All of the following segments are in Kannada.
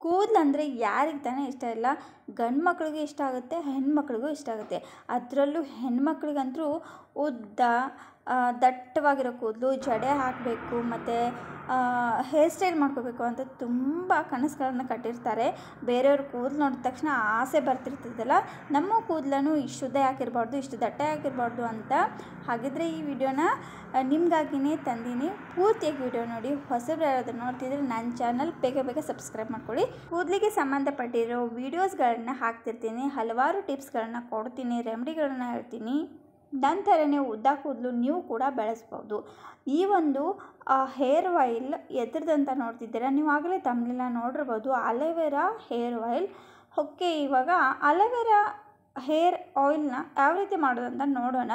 ಕೂದಲಂದರೆ ಯಾರಿಗೆ ತಾನೇ ಇಷ್ಟ ಇಲ್ಲ. ಗಂಡು ಮಕ್ಳಿಗೆ ಇಷ್ಟ ಆಗುತ್ತೆ, ಹೆಣ್ಮಕ್ಳಿಗೂ ಇಷ್ಟ ಆಗುತ್ತೆ. ಅದರಲ್ಲೂ ಹೆಣ್ಮಕ್ಳಿಗಂತೂ ಉದ್ದ ದಟ್ಟವಾಗಿರೋ ಕೂದಲು, ಜಡೆ ಹಾಕಬೇಕು ಮತ್ತು ಹೇರ್ ಸ್ಟೈಲ್ ಮಾಡ್ಕೋಬೇಕು ಅಂತ ತುಂಬ ಕನಸುಗಳನ್ನ ಕಟ್ಟಿರ್ತಾರೆ. ಬೇರೆಯವ್ರ ಕೂದಲು ನೋಡಿದ ತಕ್ಷಣ ಆಸೆ ಬರ್ತಿರ್ತದಲ್ಲ, ನಮ್ಮ ಕೂದಲನ್ನು ಇಷ್ಟು ಉದ್ದ ಯಾಕಿರಬಾರ್ದು, ಇಷ್ಟು ದಟ್ಟ ಯಾಕಿರಬಾರ್ದು ಅಂತ. ಹಾಗಿದ್ರೆ ಈ ವಿಡಿಯೋನ ನಿಮಗಾಗಿಯೇ ತಂದೀನಿ. ಪೂರ್ತಿಯಾಗಿ ವಿಡಿಯೋ ನೋಡಿ. ಹೊಸಬ್ರು ಯಾರಾದರೂ ನೋಡ್ತಿದ್ರೆ ನನ್ನ ಚಾನಲ್ ಬೇಗ ಸಬ್ಸ್ಕ್ರೈಬ್ ಮಾಡ್ಕೊಳ್ಳಿ. ಕೂದಲಿಗೆ ಸಂಬಂಧಪಟ್ಟಿರೋ ವೀಡಿಯೋಸ್ಗಳನ್ನ ಹಾಕ್ತಿರ್ತೀನಿ, ಹಲವಾರು ಟಿಪ್ಸ್ಗಳನ್ನ ಕೊಡ್ತೀನಿ, ರೆಮಿಡಿಗಳನ್ನ ಹೇಳ್ತೀನಿ. ನಂತರನೇ ಉದ್ದ ಕೂದಲು ನೀವು ಕೂಡ ಬೆಳೆಸ್ಬೋದು. ಈ ಒಂದು ಹೇರ್ ಆಯಿಲ್ ಎದ್ರದಂತ ನೋಡ್ತಿದ್ದೀರಾ, ನೀವು ಆಗಲೇ ತಮ್ಮನೆಲ್ಲ ನೋಡಿರ್ಬೋದು, ಅಲೋವೆರಾ ಹೇರ್ ಆಯಿಲ್. ಓಕೆ, ಇವಾಗ ಅಲೋವೆರಾ ಹೇರ್ ಆಯಿಲ್ನ ಯಾವ ರೀತಿ ಮಾಡೋದಂತ ನೋಡೋಣ.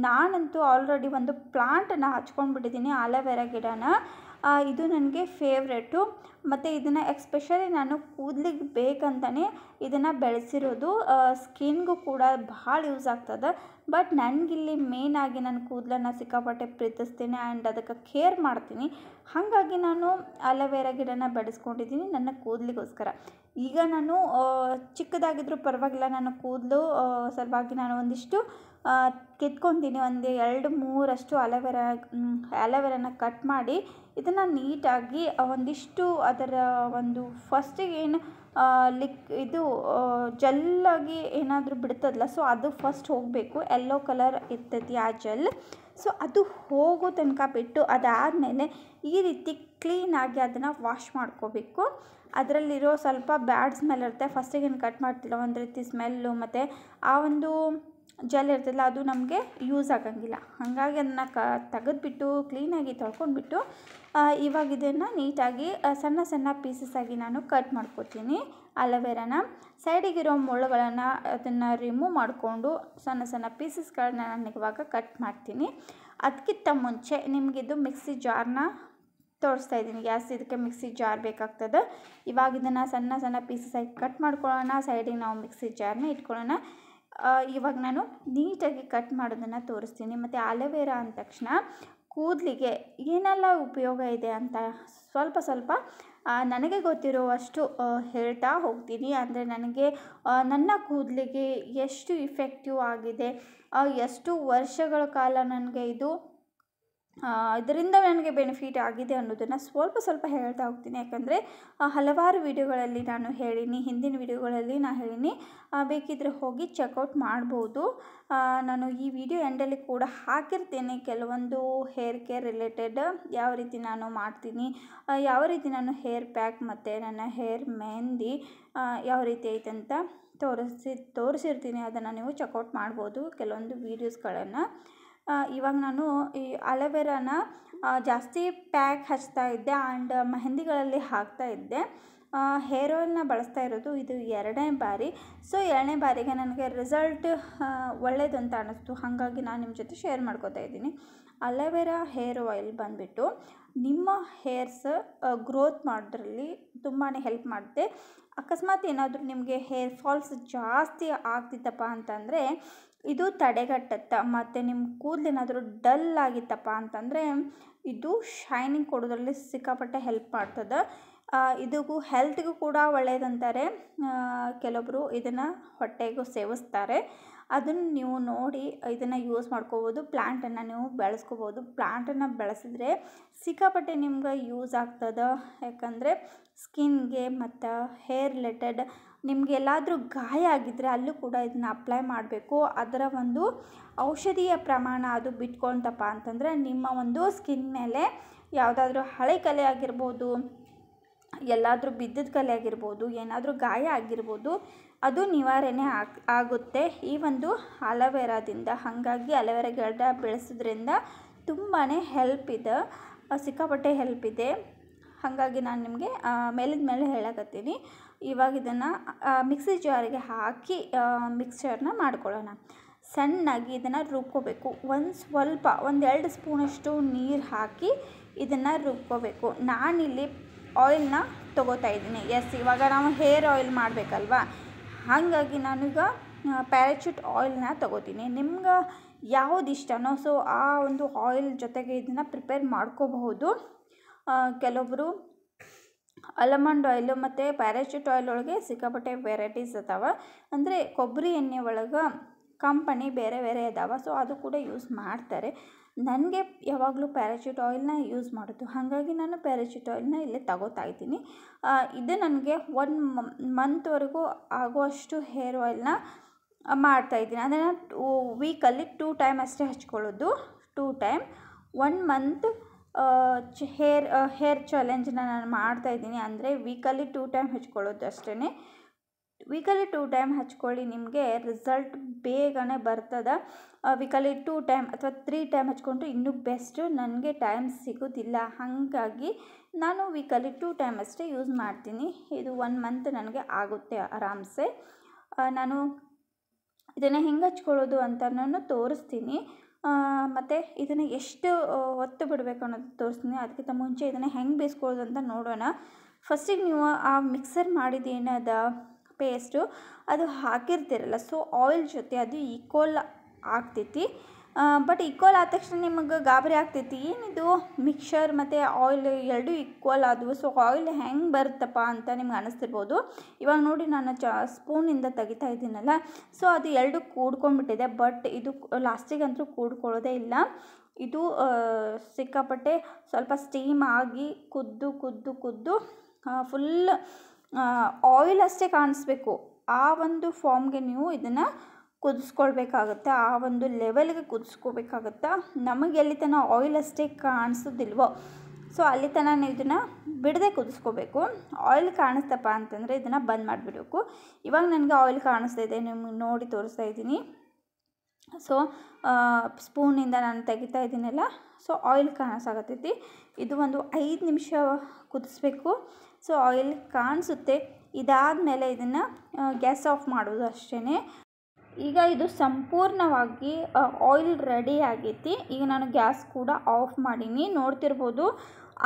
ನಾನಂತೂ ಆಲ್ರೆಡಿ ಒಂದು ಪ್ಲಾಂಟನ್ನು ಹಚ್ಕೊಂಡ್ಬಿಟ್ಟಿದ್ದೀನಿ, ಅಲೋವೆರಾ ಗಿಡನ. ಇದು ನನಗೆ ಫೇವ್ರೇಟು ಮತ್ತು ಇದನ್ನು ಎಕ್ಸ್ಪೆಷಲಿ ನಾನು ಕೂದಲಿಗೆ ಬೇಕಂತಲೇ ಇದನ್ನು ಬೆಳೆಸಿರೋದು. ಸ್ಕಿನ್ಗೂ ಕೂಡ ಭಾಳ ಯೂಸ್ ಆಗ್ತದೆ. ಬಟ್ ನನಗಿಲ್ಲಿ ಮೇಯ್ನಾಗಿ ನನ್ನ ಕೂದಲನ್ನು ಸಿಕ್ಕಾಪಟ್ಟೆ ಪ್ರೀತಿಸ್ತೀನಿ ಆ್ಯಂಡ್ ಅದಕ್ಕೆ ಕೇರ್ ಮಾಡ್ತೀನಿ. ಹಾಗಾಗಿ ನಾನು ಅಲೋವೆರಾ ಗಿಡನ ಬೆಳೆಸ್ಕೊಂಡಿದ್ದೀನಿ ನನ್ನ ಕೂದಲಿಗೋಸ್ಕರ. ಈಗ ನಾನು ಚಿಕ್ಕದಾಗಿದ್ದರೂ ಪರವಾಗಿಲ್ಲ, ನನ್ನ ಕೂದಲು ಸಲುವಾಗಿ ನಾನು ಒಂದಿಷ್ಟು ಕಿತ್ಕೊತೀನಿ. ಒಂದು 2-3 ಅಲೋವೆರಾನ ಕಟ್ ಮಾಡಿ ಇದನ್ನು ನೀಟಾಗಿ ಒಂದಿಷ್ಟು ಅದರ ಒಂದು ಫಸ್ಟಿಗೆ ಏನು ಜೆಲ್ಲಾಗಿ ಏನಾದರೂ ಬಿಡ್ತದಲ್ಲ, ಸೊ ಅದು ಫಸ್ಟ್ ಹೋಗಬೇಕು. ಯೆಲ್ಲೋ ಕಲರ್ ಇರ್ತೈತಿ ಆ ಜೆಲ್, ಸೊ ಅದು ಹೋಗೋ ತನಕ ಬಿಟ್ಟು ಅದಾದಮೇಲೆ ಈ ರೀತಿ ಕ್ಲೀನಾಗಿ ಅದನ್ನು ವಾಶ್ ಮಾಡ್ಕೋಬೇಕು. ಅದರಲ್ಲಿರೋ ಸ್ವಲ್ಪ ಬ್ಯಾಡ್ ಸ್ಮೆಲ್ ಇರುತ್ತೆ. ಫಸ್ಟಿಗೆ ಏನು ಕಟ್ ಮಾಡ್ತಿಲ್ಲ ಒಂದು ರೀತಿ ಸ್ಮೆಲ್ಲು, ಮತ್ತು ಆ ಒಂದು ಜೆಲ್ ಇರ್ತದಲ್ಲ ಅದು ನಮಗೆ ಯೂಸ್ ಆಗಂಗಿಲ್ಲ. ಹಾಗಾಗಿ ಅದನ್ನು ತೆಗೆದುಬಿಟ್ಟು ಕ್ಲೀನಾಗಿ ತೊಳ್ಕೊಂಡ್ಬಿಟ್ಟು ಇವಾಗ ಇದನ್ನು ನೀಟಾಗಿ ಸಣ್ಣ ಪೀಸಸ್ ಆಗಿ ನಾನು ಕಟ್ ಮಾಡ್ಕೊತೀನಿ. ಅಲೋವೆರಾನ ಸೈಡಿಗಿರೋ ಮುಳ್ಳುಗಳನ್ನು ಅದನ್ನು ರಿಮೂವ್ ಮಾಡಿಕೊಂಡು ಸಣ್ಣ ಪೀಸಸ್ಗಳನ್ನ ನಾನು ಇವಾಗ ಕಟ್ ಮಾಡ್ತೀನಿ. ಅದಕ್ಕಿಂತ ಮುಂಚೆ ನಿಮಗಿದು ಮಿಕ್ಸಿ ಜಾರ್ನ ತೋರಿಸ್ತಾ ಇದ್ದೀನಿ. ಇದಕ್ಕೆ ಮಿಕ್ಸಿ ಜಾರ್ ಬೇಕಾಗ್ತದೆ. ಇವಾಗ ಇದನ್ನು ಸಣ್ಣ ಪೀಸಸ್ ಆಗಿ ಕಟ್ ಮಾಡ್ಕೊಳ್ಳೋಣ. ಸೈಡಿಗೆ ನಾವು ಮಿಕ್ಸಿ ಜಾರ್ನ ಇಟ್ಕೊಳ್ಳೋಣ. ಇವಾಗ ನಾನು ನೀಟಾಗಿ ಕಟ್ ಮಾಡೋದನ್ನು ತೋರಿಸ್ತೀನಿ. ಮತ್ತು ಅಲೋವೆರಾ ಅಂದ ತಕ್ಷಣ ಕೂದಲಿಗೆ ಏನೆಲ್ಲ ಉಪಯೋಗ ಇದೆ ಅಂತ ಸ್ವಲ್ಪ ನನಗೆ ಗೊತ್ತಿರುವಷ್ಟು ಹೇಳ್ತಾ ಹೋಗ್ತೀನಿ. ಅಂದರೆ ನನಗೆ ನನ್ನ ಕೂದಲಿಗೆ ಎಷ್ಟು ಇಫೆಕ್ಟಿವ್ ಆಗಿದೆ, ಎಷ್ಟು ವರ್ಷಗಳ ಕಾಲ ನನಗೆ ಇದರಿಂದ ನನಗೆ ಬೆನಿಫಿಟ್ ಆಗಿದೆ ಅನ್ನೋದನ್ನು ಸ್ವಲ್ಪ ಹೇಳ್ತಾ ಹೋಗ್ತೀನಿ. ಯಾಕಂದರೆ ಹಲವಾರು ವಿಡಿಯೋಗಳಲ್ಲಿ ನಾನು ಹೇಳೀನಿ, ಹಿಂದಿನ ವಿಡಿಯೋಗಳಲ್ಲಿ ನಾನು ಹೇಳೀನಿ, ಬೇಕಿದ್ದರೆ ಹೋಗಿ ಚೆಕ್ಔಟ್ ಮಾಡ್ಬೋದು. ನಾನು ಈ ವಿಡಿಯೋ ಎಂಡಲ್ಲಿ ಕೂಡ ಹಾಕಿರ್ತೀನಿ ಕೆಲವೊಂದು ಹೇರ್ ಕೇರ್ ರಿಲೇಟೆಡ್, ಯಾವ ರೀತಿ ನಾನು ಮಾಡ್ತೀನಿ, ಯಾವ ರೀತಿ ನಾನು ಹೇರ್ ಪ್ಯಾಕ್ ಮತ್ತು ನನ್ನ ಹೇರ್ ಮೆಹಂದಿ ಯಾವ ರೀತಿ ಐತೆ ಅಂತ ತೋರಿಸಿರ್ತೀನಿ. ಅದನ್ನು ನೀವು ಚೆಕ್ಔಟ್ ಮಾಡ್ಬೋದು ಕೆಲವೊಂದು ವೀಡಿಯೋಸ್ಗಳನ್ನು. ಇವಾಗ ನಾನು ಈ ಅಲೋವೆರಾನ ಜಾಸ್ತಿ ಪ್ಯಾಕ್ ಹಚ್ತಾ ಇದ್ದೆ ಆ್ಯಂಡ್ ಮೆಹಂದಿಗಳಲ್ಲಿ ಹಾಕ್ತಾ ಇದ್ದೆ. ಹೇರ್ ಆಯಿಲ್ನ ಬಳಸ್ತಾ ಇರೋದು ಇದು 2ನೇ ಬಾರಿ. ಸೊ 2ನೇ ಬಾರಿಗೆ ನನಗೆ ರಿಸಲ್ಟ್ ಒಳ್ಳೆಯದು ಅಂತ ಅನ್ನಿಸ್ತು. ಹಾಗಾಗಿ ನಾನು ನಿಮ್ಮ ಜೊತೆ ಶೇರ್ ಮಾಡ್ಕೋತಾ ಇದ್ದೀನಿ. ಅಲೋವೆರಾ ಹೇರ್ ಆಯಿಲ್ ಬಂದುಬಿಟ್ಟು ನಿಮ್ಮ ಹೇರ್ಸ್ ಗ್ರೋತ್ ಮಾಡೋದ್ರಲ್ಲಿ ತುಂಬಾ ಹೆಲ್ಪ್ ಮಾಡುತ್ತೆ. ಅಕಸ್ಮಾತ್ ಏನಾದರೂ ನಿಮಗೆ ಹೇರ್ ಫಾಲ್ಸ್ ಜಾಸ್ತಿ ಆಗ್ತಿತ್ತಪ್ಪ ಅಂತಂದರೆ ಇದು ತಡೆಗಟ್ಟುತ್ತೆ. ಮತ್ತು ನಿಮ್ಮ ಕೂದಲೇನಾದರೂ ಡಲ್ ಆಗಿತ್ತಪ್ಪ ಅಂತಂದರೆ ಇದು ಶೈನಿಂಗ್ ಕೊಡೋದ್ರಲ್ಲಿ ಸಿಕ್ಕಾಪಟ್ಟೆ ಹೆಲ್ಪ್ ಮಾಡ್ತದೆ. ಇದಕ್ಕೂ ಹೆಲ್ತ್ಗೂ ಕೂಡ ಒಳ್ಳೆಯದಂತಾರೆ. ಕೆಲವೊಬ್ಬರು ಇದನ್ನು ಹೊಟ್ಟೆಗೂ ಸೇವಿಸ್ತಾರೆ. ಅದನ್ನು ನೀವು ನೋಡಿ ಇದನ್ನು ಯೂಸ್ ಮಾಡ್ಕೋಬೋದು. ಪ್ಲ್ಯಾಂಟನ್ನು ನೀವು ಬೆಳೆಸ್ಕೋಬೋದು. ಪ್ಲ್ಯಾಂಟನ್ನು ಬೆಳೆಸಿದ್ರೆ ಸಿಕ್ಕಾಪಟ್ಟೆ ನಿಮ್ಗೆ ಯೂಸ್ ಆಗ್ತದೆ. ಯಾಕಂದರೆ ಸ್ಕಿನ್ಗೆ ಮತ್ತು ಹೇರ್ ರಿಲೇಟೆಡ್ ನಿಮ್ಗೆ ಎಲ್ಲಾದರೂ ಗಾಯ ಆಗಿದ್ದರೆ ಅಲ್ಲೂ ಕೂಡ ಇದನ್ನು ಅಪ್ಲೈ ಮಾಡಬೇಕು. ಅದರ ಒಂದು ಔಷಧಿಯ ಪ್ರಮಾಣ ಅದು ಬಿಟ್ಕೊಳ್ತಪ್ಪ ಅಂತಂದರೆ ನಿಮ್ಮ ಒಂದು ಸ್ಕಿನ್ ಮೇಲೆ ಯಾವುದಾದ್ರೂ ಹಳೆ ಕಲೆ ಆಗಿರ್ಬೋದು, ಎಲ್ಲಾದರೂ ಬಿದ್ದಿದ್ದ ಕಲೆ ಆಗಿರ್ಬೋದು, ಏನಾದರೂ ಗಾಯ ಆಗಿರ್ಬೋದು, ಅದು ನಿವಾರಣೆ ಆಗುತ್ತೆ ಈ ಒಂದು ಅಲೋವೆರಾದಿಂದ. ಹಾಗಾಗಿ ಅಲೋವೆರಾ ಗಿಡ ಬೆಳೆಸೋದ್ರಿಂದ ತುಂಬಾ ಹೆಲ್ಪ್ ಇದೆ, ಸಿಕ್ಕಾಪಟ್ಟೆ ಹೆಲ್ಪ್ ಇದೆ. ಹಾಗಾಗಿ ನಾನು ನಿಮಗೆ ಮೇಲೆ ಹೇಳಕತ್ತೀನಿ. ಇವಾಗ ಇದನ್ನು ಮಿಕ್ಸಿ ಜಾರಿಗೆ ಹಾಕಿ ಮಿಕ್ಸ್ಚರ್ನ ಮಾಡ್ಕೊಳ್ಳೋಣ. ಸಣ್ಣಾಗಿ ಇದನ್ನು ರುಬ್ಕೋಬೇಕು. ಒಂದು 2 ಸ್ಪೂನಷ್ಟು ನೀರು ಹಾಕಿ ಇದನ್ನು ರುಬ್ಕೋಬೇಕು. ನಾನಿಲ್ಲಿ ಆಯಿಲ್ನ ತೊಗೋತಾ ಇದ್ದೀನಿ. ಇವಾಗ ನಾವು ಹೇರ್ ಆಯಿಲ್ ಮಾಡಬೇಕಲ್ವ, ಹಾಗಾಗಿ ನಾನೀಗ ಪ್ಯಾರಾಚೂಟ್ ಆಯಿಲ್ನ ತೊಗೋತೀನಿ. ನಿಮ್ಗೆ ಯಾವುದು ಇಷ್ಟನೋ ಸೊ ಆ ಒಂದು ಆಯಿಲ್ ಜೊತೆಗೆ ಇದನ್ನು ಪ್ರಿಪೇರ್ ಮಾಡ್ಕೋಬಹುದು. ಕೆಲವೊಬ್ಬರು ಆಲ್ಮಂಡ್ ಆಯಿಲು ಮತ್ತು ಪ್ಯಾರಾಚೂಟ್ ಆಯಿಲ್ ಒಳಗೆ ಸಿಕ್ಕಾಪಟ್ಟೆ ವೆರೈಟೀಸ್ ಅದಾವೆ. ಅಂದರೆ ಕೊಬ್ಬರಿ ಎಣ್ಣೆ ಒಳಗೆ ಕಂಪನಿ ಬೇರೆ ಬೇರೆ ಇದಾವೆ. ಸೊ ಅದು ಕೂಡ ಯೂಸ್ ಮಾಡ್ತಾರೆ. ನನಗೆ ಯಾವಾಗಲೂ ಪ್ಯಾರಾಚೂಟ್ ಆಯಿಲ್ನ ಯೂಸ್ ಮಾಡೋದು, ಹಾಗಾಗಿ ನಾನು ಪ್ಯಾರಾಚೂಟ್ ಆಯಿಲ್ನ ಇಲ್ಲೇ ತಗೋತಾ ಇದ್ದೀನಿ. ಇದು ನನಗೆ 1 ಮಂತ್ವರೆಗೂ ಆಗುವಷ್ಟು ಹೇರ್ ಆಯಿಲ್ನ ಮಾಡ್ತಾಯಿದ್ದೀನಿ. ಅಂದರೆ ನಾನು ವೀಕಲ್ಲಿ 2 ಟೈಮ್ ಅಷ್ಟೇ ಹಚ್ಕೊಳ್ಳೋದು. 2 ಟೈಮ್ 1 ಮಂತ್ ಹೇರ್ ಚಾಲೆಂಜ್ನ ನಾನು ಮಾಡ್ತಾಯಿದ್ದೀನಿ. ಅಂದರೆ ವೀಕಲ್ಲಿ 2 ಟೈಮ್ ಹಚ್ಕೊಳ್ಳೋದು ಅಷ್ಟೇ. ವೀಕಲ್ಲಿ 2 ಟೈಮ್ ಹಚ್ಕೊಳ್ಳಿ, ನಿಮಗೆ ರಿಸಲ್ಟ್ ಬೇಗನೆ ಬರ್ತದೆ. ವೀಕಲ್ಲಿ 2 ಟೈಮ್ ಅಥವಾ 3 ಟೈಮ್ ಹಚ್ಕೊಂಡ್ರೆ ಇನ್ನೂ ಬೆಸ್ಟು. ನನಗೆ ಟೈಮ್ ಸಿಗೋದಿಲ್ಲ, ಹಾಗಾಗಿ ನಾನು ವೀಕಲ್ಲಿ 2 ಟೈಮ್ ಅಷ್ಟೇ ಯೂಸ್ ಮಾಡ್ತೀನಿ. ಇದು 1 ಮಂತ್ ನನಗೆ ಆಗುತ್ತೆ ಆರಾಮ್ಸೆ. ನಾನು ಇದನ್ನು ಹೆಂಗೆ ಹಚ್ಕೊಳ್ಳೋದು ಅಂತ ನಾನು ತೋರಿಸ್ತೀನಿ. ಮತ್ತು ಇದನ್ನು ಎಷ್ಟು ಹೊತ್ತು ಬಿಡಬೇಕು ಅನ್ನೋದು ತೋರಿಸ್ತೀನಿ. ಅದಕ್ಕಿಂತ ಮುಂಚೆ ಇದನ್ನು ಹೆಂಗೆ ಬೇಯಿಸ್ಕೊಳ್ಳೋದು ಅಂತ ನೋಡೋಣ. ಫಸ್ಟಿಗೆ ನೀವು ಆ ಮಿಕ್ಸರ್ ಮಾಡಿದ್ದೇನದ ಪೇಸ್ಟು ಅದು ಹಾಕಿರ್ತೀರಲ್ಲ, ಸೊ ಆಯಿಲ್ ಜೊತೆ ಅದು ಈಕ್ವಲ್ ಆಗ್ತೈತಿ. ಬಟ್ ಈಕ್ವಲ್ ಆದ ತಕ್ಷಣ ನಿಮಗೆ ಗಾಬರಿ ಆಗ್ತೈತಿ, ಏನಿದು ಮಿಕ್ಸರ್ ಮತ್ತು ಆಯಿಲ್ ಎರಡೂ ಈಕ್ವಲ್ ಆದವು, ಸೊ ಆಯಿಲ್ ಹೆಂಗೆ ಬರುತ್ತಪ್ಪ ಅಂತ ನಿಮ್ಗೆ ಅನ್ನಿಸ್ತಿರ್ಬೋದು. ಇವಾಗ ನೋಡಿ ನಾನು ಸ್ಪೂನಿಂದ ತೆಗಿತಾ ಇದ್ದೀನಲ್ಲ, ಸೊ ಅದು ಎರಡು ಕೂಡ್ಕೊಂಡ್ಬಿಟ್ಟಿದೆ. ಬಟ್ ಇದು ಲಾಸ್ಟಿಗಂತೂ ಕೂಡ್ಕೊಳ್ಳೋದೇ ಇಲ್ಲ. ಇದು ಸಿಕ್ಕಾಪಟ್ಟೆ ಸ್ವಲ್ಪ ಸ್ಟೀಮ್ ಆಗಿ ಕುದ್ದು ಫುಲ್ ಆಯಿಲ್ ಅಷ್ಟೇ ಕಾಣಿಸ್ಬೇಕು. ಆ ಒಂದು ಫಾರ್ಮ್ಗೆ ನೀವು ಇದನ್ನು ಕುದಿಸ್ಕೊಳ್ಬೇಕಾಗತ್ತೆ, ಆ ಒಂದು ಲೆವೆಲ್ಗೆ ಕುದಿಸ್ಕೋಬೇಕಾಗತ್ತೆ. ನಮಗೆ ಎಲ್ಲಿ ತನಕ ಆಯಿಲ್ ಅಷ್ಟೇ ಕಾಣಿಸೋದಿಲ್ವೋ, ಸೊ ಅಲ್ಲಿ ತನಕ ನೀವು ಇದನ್ನು ಬಿಡದೆ ಕುದಿಸ್ಕೋಬೇಕು. ಆಯಿಲ್ ಕಾಣಿಸ್ತಪ್ಪ ಅಂತಂದರೆ ಇದನ್ನು ಬಂದ್ ಮಾಡಿಬಿಡಬೇಕು. ಇವಾಗ ನನಗೆ ಆಯಿಲ್ ಕಾಣಿಸ್ತಾ ಇದೆ, ನಿಮ್ಗೆ ನೋಡಿ ತೋರಿಸ್ತಾ ಇದ್ದೀನಿ. ಸೊ ಸ್ಪೂನಿಂದ ನಾನು ತೆಗಿತಾ ಇದ್ದೀನಲ್ಲ, ಸೊ ಆಯಿಲ್ ಕಾಣಿಸಾಗತ್ತೈತಿ. ಇದು ಒಂದು 5 ನಿಮಿಷ ಕುದಿಸ್ಬೇಕು. ಸೊ ಆಯಿಲ್ ಕಾಣಿಸುತ್ತೆ. ಇದಾದಮೇಲೆ ಇದನ್ನು ಗ್ಯಾಸ್ ಆಫ್ ಮಾಡೋದು ಅಷ್ಟೇ. ಈಗ ಇದು ಸಂಪೂರ್ಣವಾಗಿ ಆಯಿಲ್ ರೆಡಿ ಆಗೈತಿ. ಈಗ ನಾನು ಗ್ಯಾಸ್ ಕೂಡ ಆಫ್ ಮಾಡೀನಿ. ನೋಡ್ತಿರ್ಬೋದು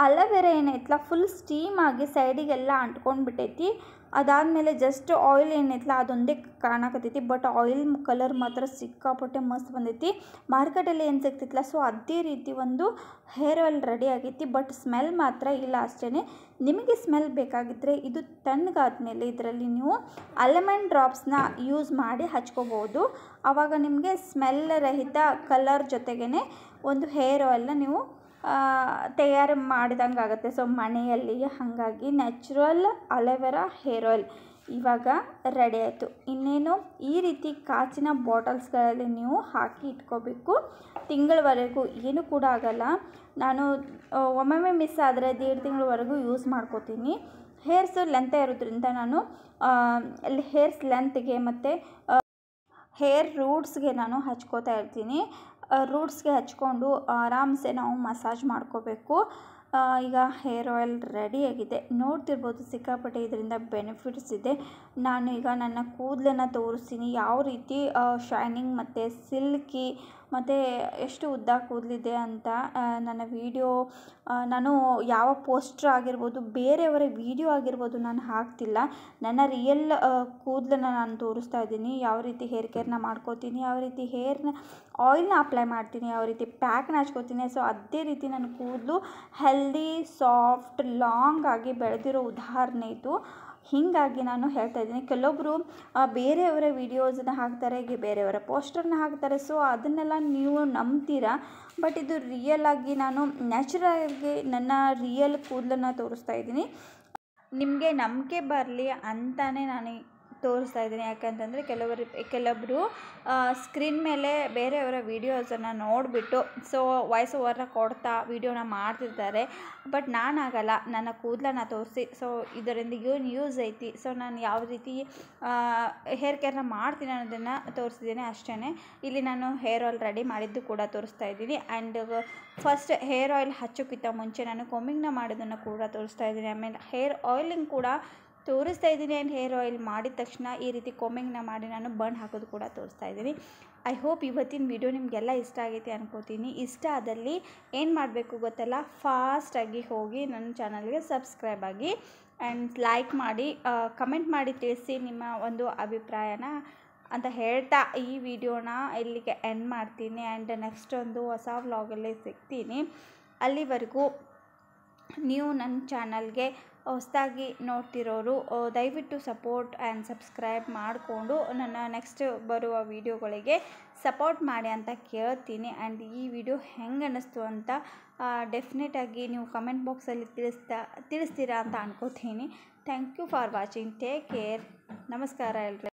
ಅಲೋವೆರಾ ಏನೈತಲ್ಲ ಫುಲ್ ಸ್ಟೀಮ್ ಆಗಿ ಸೈಡಿಗೆಲ್ಲ ಅಂಟ್ಕೊಂಡು ಬಿಟ್ಟೈತಿ. ಅದಾದಮೇಲೆ ಜಸ್ಟ್ ಆಯಿಲ್ ಏನೈತಲ್ಲ ಅದೊಂದೇ ಕಾಣಕತ್ತೈತಿ. ಬಟ್ ಆಯಿಲ್ ಕಲರ್ ಮಾತ್ರ ಸಿಕ್ಕಾಪಟ್ಟೆ ಮಸ್ತ್ ಬಂದೈತಿ. ಮಾರ್ಕೆಟಲ್ಲಿ ಏನು ಸಿಗ್ತೈತಲ್ಲ, ಸೊ ಅದೇ ರೀತಿ ಒಂದು ಹೇರ್ ಆಯಿಲ್ ರೆಡಿ ಆಗೈತಿ. ಬಟ್ ಸ್ಮೆಲ್ ಮಾತ್ರ ಇಲ್ಲ ಅಷ್ಟೇ. ನಿಮಗೆ ಸ್ಮೆಲ್ ಬೇಕಾಗಿದ್ದರೆ ಇದು ತಣ್ಣಗಾದ್ಮೇಲೆ ಇದರಲ್ಲಿ ನೀವು ಆಲ್ಮಂಡ್ ಡ್ರಾಪ್ಸ್ನ ಯೂಸ್ ಮಾಡಿ ಹಚ್ಕೋಬೋದು. ಆವಾಗ ನಿಮಗೆ ಸ್ಮೆಲ್ ರಹಿತ ಕಲರ್ ಜೊತೆಗೇ ಒಂದು ಹೇರ್ ಆಯಿಲ್ನ ನೀವು ತಯಾರು ಮಾಡಿದಂಗೆ ಆಗುತ್ತೆ. ಸೊ ಮನೆಯಲ್ಲಿ, ಹಾಗಾಗಿ ನ್ಯಾಚುರಲ್ ಅಲೋವೆರಾ ಹೇರ್ ಆಯಿಲ್ ಇವಾಗ ರೆಡಿ ಆಯಿತು. ಇನ್ನೇನು ಈ ರೀತಿ ಕಾಚಿನ ಬಾಟಲ್ಸ್ಗಳಲ್ಲಿ ನೀವು ಹಾಕಿ ಇಟ್ಕೋಬೇಕು. ತಿಂಗಳವರೆಗೂ ಏನೂ ಕೂಡ ಆಗಲ್ಲ. ನಾನು ಒಮ್ಮೊಮ್ಮೆ ಮಿಸ್ ಆದರೆ 1.5 ತಿಂಗಳವರೆಗೂ ಯೂಸ್ ಮಾಡ್ಕೋತೀನಿ. ಹೇರ್ಸು ಲೆಂತ್ ಇರೋದ್ರಿಂದ ನಾನು ಹೇರ್ಸ್ ಲೆಂತ್ಗೆ ಮತ್ತು ಹೇರ್ ರೂಟ್ಸ್ಗೆ ನಾನು ಹಚ್ಕೋತಾ ಇರ್ತೀನಿ. ರೂಟ್ಸ್ಗೆ ಹಚ್ಕೊಂಡು ಆರಾಮ್ಸೆ ನಾವು ಮಸಾಜ್ ಮಾಡ್ಕೋಬೇಕು. ಈಗ ಹೇರ್ ಆಯಿಲ್ ರೆಡಿಯಾಗಿದೆ. ನೋಡ್ತಿರ್ಬೋದು ಸಿಕ್ಕಾಪಟ್ಟೆ ಇದರಿಂದ ಬೆನಿಫಿಟ್ಸ್ ಇದೆ. ನಾನು ಈಗ ನನ್ನ ಕೂದಲನ್ನು ತೋರಿಸ್ತೀನಿ, ಯಾವ ರೀತಿ ಶೈನಿಂಗ್ ಮತ್ತು ಸಿಲ್ಕಿ ಮತ್ತು ಎಷ್ಟು ಉದ್ದ ಕೂದಲಿದೆ ಅಂತ. ನನ್ನ ವಿಡಿಯೋ ನಾನು ಯಾವ ಪೋಸ್ಟರ್ ಆಗಿರ್ಬೋದು, ಬೇರೆಯವರ ವಿಡಿಯೋ ಆಗಿರ್ಬೋದು ನಾನು ಹಾಕ್ತಿಲ್ಲ. ನನ್ನ ರಿಯಲ್ ಕೂದಲನ್ನು ನಾನು ತೋರಿಸ್ತಾ ಇದ್ದೀನಿ. ಯಾವ ರೀತಿ ಹೇರ್ ಕೇರ್ನ ಮಾಡ್ಕೋತೀನಿ, ಯಾವ ರೀತಿ ಹೇರ್ನ ಆಯಿಲ್ನ ಅಪ್ಲೈ ಮಾಡ್ತೀನಿ, ಯಾವ ರೀತಿ ಪ್ಯಾಕ್ನ ಹಚ್ಕೋತೀನಿ. ಸೊ ಅದೇ ರೀತಿ ನನ್ನ ಕೂದಲು ಹೆಲ್ದಿ, ಸಾಫ್ಟ್, ಲಾಂಗ್ ಆಗಿ ಬೆಳೆದಿರೋ ಉದಾಹರಣೆ ಇದು. ಹೀಗಾಗಿ ನಾನು ಹೇಳ್ತಾ ಇದ್ದೀನಿ, ಕೆಲವೊಬ್ಬರು ಬೇರೆಯವರ ವೀಡಿಯೋಸನ್ನ ಹಾಕ್ತಾರೆ, ಬೇರೆಯವರ ಪೋಸ್ಟರ್ನ ಹಾಕ್ತಾರೆ. ಸೊ ಅದನ್ನೆಲ್ಲ ನೀವು ನಂಬ್ತೀರಾ. ಬಟ್ ಇದು ರಿಯಲ್ ಆಗಿ ನಾನು ನ್ಯಾಚುರಲಾಗಿ ನನ್ನ ರಿಯಲ್ ಕೂದಲನ್ನು ತೋರಿಸ್ತಾ ಇದ್ದೀನಿ. ನಿಮಗೆ ನಂಬಿಕೆ ಬರಲಿ ಅಂತಲೇ ನಾನು ತೋರಿಸ್ತಾ ಇದ್ದೀನಿ. ಯಾಕಂತಂದರೆ ಕೆಲವೊಬ್ಬರು ಸ್ಕ್ರೀನ್ ಮೇಲೆ ಬೇರೆಯವರ ವೀಡಿಯೋಸನ್ನು ನೋಡಿಬಿಟ್ಟು ಸೊ ವಾಯ್ಸ್ ಓವರ್ನ ಕೊಡ್ತಾ ವೀಡಿಯೋನ ಮಾಡ್ತಿರ್ತಾರೆ. ಬಟ್ ನಾನಾಗಲ್ಲ, ನನ್ನ ಕೂದಲನ್ನು ತೋರಿಸಿ ಸೊ ಇದರಿಂದ ಏನು ಯೂಸ್ ಐತಿ, ಸೊ ನಾನು ಯಾವ ರೀತಿ ಹೇರ್ ಕೇರ್ನ ಮಾಡ್ತೀನಿ ಅನ್ನೋದನ್ನು ತೋರಿಸಿದ್ದೀನಿ ಅಷ್ಟೇ. ಇಲ್ಲಿ ನಾನು ಹೇರ್ ಆಯಿಲ್ ರೆಡಿ ಮಾಡಿದ್ದು ಕೂಡ ತೋರಿಸ್ತಾ ಇದ್ದೀನಿ. ಆ್ಯಂಡ್ ಫಸ್ಟ್ ಹೇರ್ ಆಯಿಲ್ ಹಚ್ಚೋಕ್ಕಿಂತ ಮುಂಚೆ ನಾನು ಕೊಮ್ಮಿಂಗ್ನ ಮಾಡೋದನ್ನು ಕೂಡ ತೋರಿಸ್ತಾ ಇದ್ದೀನಿ. ಆಮೇಲೆ ಹೇರ್ ಆಯಿಲಿಂಗ್ ಕೂಡ ತೋರಿಸ್ತಾ ಇದ್ದೀನಿ. ಆ್ಯಂಡ್ ಹೇರ್ ಆಯಿಲ್ ಮಾಡಿದ ತಕ್ಷಣ ಈ ರೀತಿ ಕೊಮ್ಮಿಂಗ್ನ ಮಾಡಿ ನಾನು ಬನ್ ಹಾಕೋದು ಕೂಡ ತೋರಿಸ್ತಾ ಇದ್ದೀನಿ. ಐ ಹೋಪ್ ಇವತ್ತಿನ ವಿಡಿಯೋ ನಿಮಗೆಲ್ಲ ಇಷ್ಟ ಆಗೈತೆ ಅನ್ಕೋತೀನಿ. ಇಷ್ಟ ಆದಲ್ಲಿ ಏನು ಮಾಡಬೇಕು ಗೊತ್ತಲ್ಲ, ಫಾಸ್ಟಾಗಿ ಹೋಗಿ ನನ್ನ ಚಾನಲ್ಗೆ ಸಬ್ಸ್ಕ್ರೈಬ್ ಆಗಿ ಆ್ಯಂಡ್ ಲೈಕ್ ಮಾಡಿ, ಕಮೆಂಟ್ ಮಾಡಿ ತಿಳಿಸಿ ನಿಮ್ಮ ಒಂದು ಅಭಿಪ್ರಾಯನ ಅಂತ ಹೇಳ್ತಾ ಈ ವಿಡಿಯೋನ ಇಲ್ಲಿಗೆ ಎಂಡ್ ಮಾಡ್ತೀನಿ. ಆ್ಯಂಡ್ ನೆಕ್ಸ್ಟ್ ಒಂದು ಹೊಸ ವ್ಲಾಗಲ್ಲಿ ಸಿಗ್ತೀನಿ. ಅಲ್ಲಿವರೆಗೂ ನೀವು ನನ್ನ ಚಾನಲ್ಗೆ ಹೊಸದಾಗಿ ನೋಡ್ತಿರೋರು ದಯವಿಟ್ಟು ಸಪೋರ್ಟ್ ಆ್ಯಂಡ್ ಸಬ್ಸ್ಕ್ರೈಬ್ ಮಾಡಿಕೊಂಡು ನನ್ನ ನೆಕ್ಸ್ಟ್ ಬರುವ ವೀಡಿಯೋಗಳಿಗೆ ಸಪೋರ್ಟ್ ಮಾಡಿ ಅಂತ ಕೇಳ್ತೀನಿ. ಆ್ಯಂಡ್ ಈ ವಿಡಿಯೋ ಹೆಂಗೆ ಅನ್ನಿಸ್ತು ಅಂತ ಡೆಫಿನೆಟಾಗಿ ನೀವು ಕಮೆಂಟ್ ಬಾಕ್ಸಲ್ಲಿ ತಿಳಿಸ್ತೀರಾ ಅಂತ ಅನ್ಕೋತೀನಿ. Thank you for watching. Take care. ನಮಸ್ಕಾರ ಎಲ್ರು.